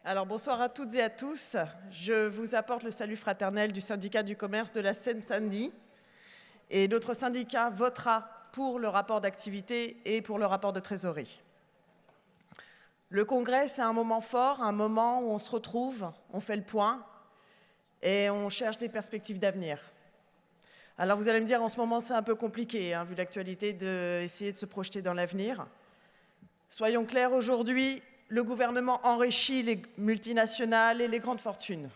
Alors bonsoir à toutes et à tous. Je vous apporte le salut fraternel du syndicat du commerce de la Seine-Saint-Denis. Et notre syndicat votera pour le rapport d'activité et pour le rapport de trésorerie. Le congrès, c'est un moment fort, un moment où on se retrouve, on fait le point et on cherche des perspectives d'avenir. Alors vous allez me dire, en ce moment, c'est un peu compliqué, vu l'actualité, d'essayer de se projeter dans l'avenir. Soyons clairs, aujourd'hui, le gouvernement enrichit les multinationales et les grandes fortunes.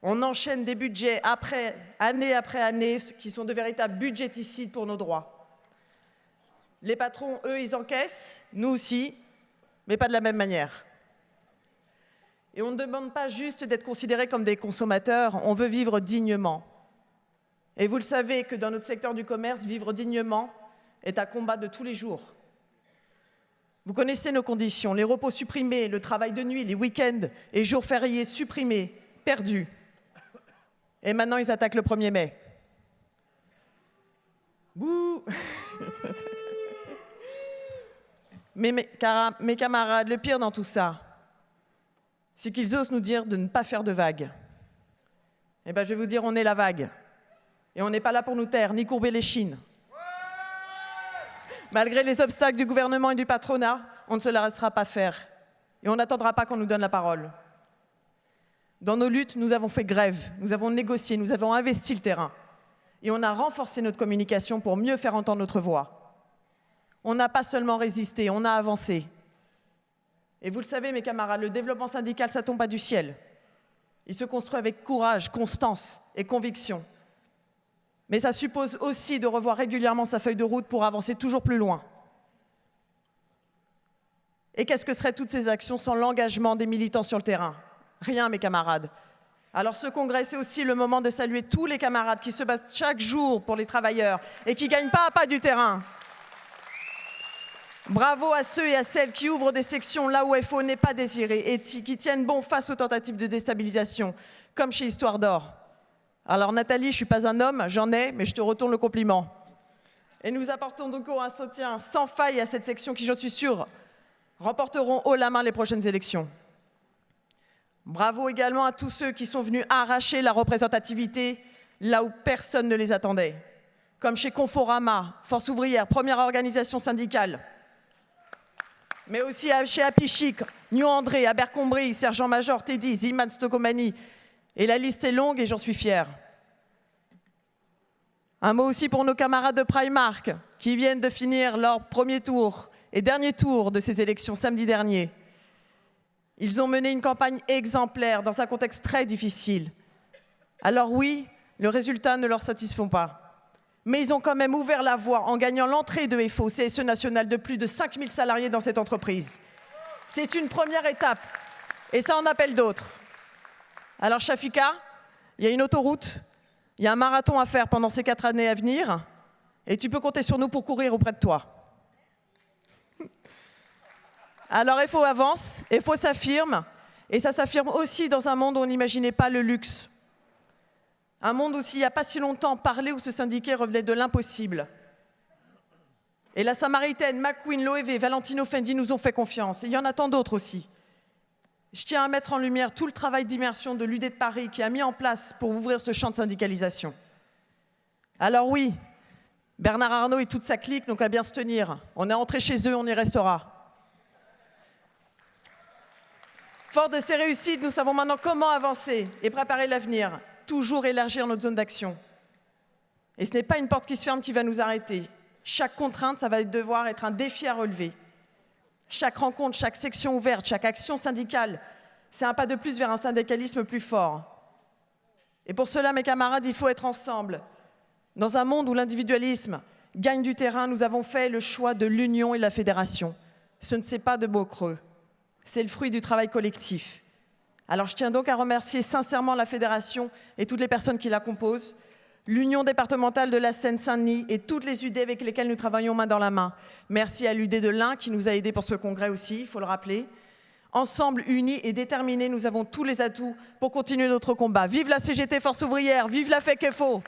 On enchaîne des budgets après année, qui sont de véritables budgéticides pour nos droits. Les patrons, eux, ils encaissent, nous aussi, mais pas de la même manière. Et on ne demande pas juste d'être considérés comme des consommateurs, on veut vivre dignement. Et vous le savez que dans notre secteur du commerce, vivre dignement est un combat de tous les jours. Vous connaissez nos conditions, les repos supprimés, le travail de nuit, les week-ends et jours fériés supprimés, perdus. Et maintenant, ils attaquent le 1er mai. Bouh. Mais mes camarades, le pire dans tout ça, c'est qu'ils osent nous dire de ne pas faire de vagues. Eh bien, je vais vous dire, on est la vague. Et on n'est pas là pour nous taire, ni courber les chines. Malgré les obstacles du gouvernement et du patronat, on ne se la laissera pas faire. Et on n'attendra pas qu'on nous donne la parole. Dans nos luttes, nous avons fait grève, nous avons négocié, nous avons investi le terrain. Et on a renforcé notre communication pour mieux faire entendre notre voix. On n'a pas seulement résisté, on a avancé. Et vous le savez, mes camarades, le développement syndical, ça ne tombe pas du ciel. Il se construit avec courage, constance et conviction. Mais ça suppose aussi de revoir régulièrement sa feuille de route pour avancer toujours plus loin. Et qu'est-ce que seraient toutes ces actions sans l'engagement des militants sur le terrain? Rien, mes camarades. Alors ce congrès, c'est aussi le moment de saluer tous les camarades qui se battent chaque jour pour les travailleurs et qui ne gagnent pas à pas du terrain. Bravo à ceux et à celles qui ouvrent des sections là où FO n'est pas désiré et qui tiennent bon face aux tentatives de déstabilisation, comme chez Histoire d'Or. Alors Nathalie, je ne suis pas un homme, j'en ai, mais je te retourne le compliment. Et nous apportons donc un soutien sans faille à cette section qui, j'en suis sûre, remporteront haut la main les prochaines élections. Bravo également à tous ceux qui sont venus arracher la représentativité là où personne ne les attendait, comme chez Conforama, Force ouvrière, première organisation syndicale, mais aussi chez Happy Chic, New André, Abercrombie, Sergent-Major, Teddy, Ziman Stocomanie. Et la liste est longue et j'en suis fière. Un mot aussi pour nos camarades de Primark qui viennent de finir leur premier tour et dernier tour de ces élections samedi dernier. Ils ont mené une campagne exemplaire dans un contexte très difficile. Alors oui, le résultat ne leur satisfait pas. Mais ils ont quand même ouvert la voie en gagnant l'entrée de FO, CSE national, de plus de 5000 salariés dans cette entreprise. C'est une première étape et ça en appelle d'autres. Alors Shafika, il y a une autoroute, il y a un marathon à faire pendant ces 4 années à venir et tu peux compter sur nous pour courir auprès de toi. Alors FO avance, FO s'affirme et ça s'affirme aussi dans un monde où on n'imaginait pas le luxe. Un monde où il n'y a pas si longtemps, parler ou se syndiquer revenait de l'impossible. Et la Samaritaine, McQueen, Loewe, Valentino Fendi nous ont fait confiance. Et il y en a tant d'autres aussi. Je tiens à mettre en lumière tout le travail d'immersion de l'UD de Paris qui a mis en place pour ouvrir ce champ de syndicalisation. Alors oui, Bernard Arnault et toute sa clique n'ont qu'à bien se tenir. On est entré chez eux, on y restera. Fort de ces réussites, nous savons maintenant comment avancer et préparer l'avenir, toujours élargir notre zone d'action. Et ce n'est pas une porte qui se ferme qui va nous arrêter. Chaque contrainte, ça va devoir être un défi à relever. Chaque rencontre, chaque section ouverte, chaque action syndicale, c'est un pas de plus vers un syndicalisme plus fort. Et pour cela, mes camarades, il faut être ensemble. Dans un monde où l'individualisme gagne du terrain, nous avons fait le choix de l'union et de la fédération. Ce ne sont pas de mots creux, c'est le fruit du travail collectif. Alors je tiens donc à remercier sincèrement la fédération et toutes les personnes qui la composent, l'Union départementale de la Seine-Saint-Denis et toutes les UD avec lesquelles nous travaillons main dans la main. Merci à l'UD de l'Ain qui nous a aidés pour ce congrès aussi, il faut le rappeler. Ensemble, unis et déterminés, nous avons tous les atouts pour continuer notre combat. Vive la CGT Force ouvrière, vive la FEC FO!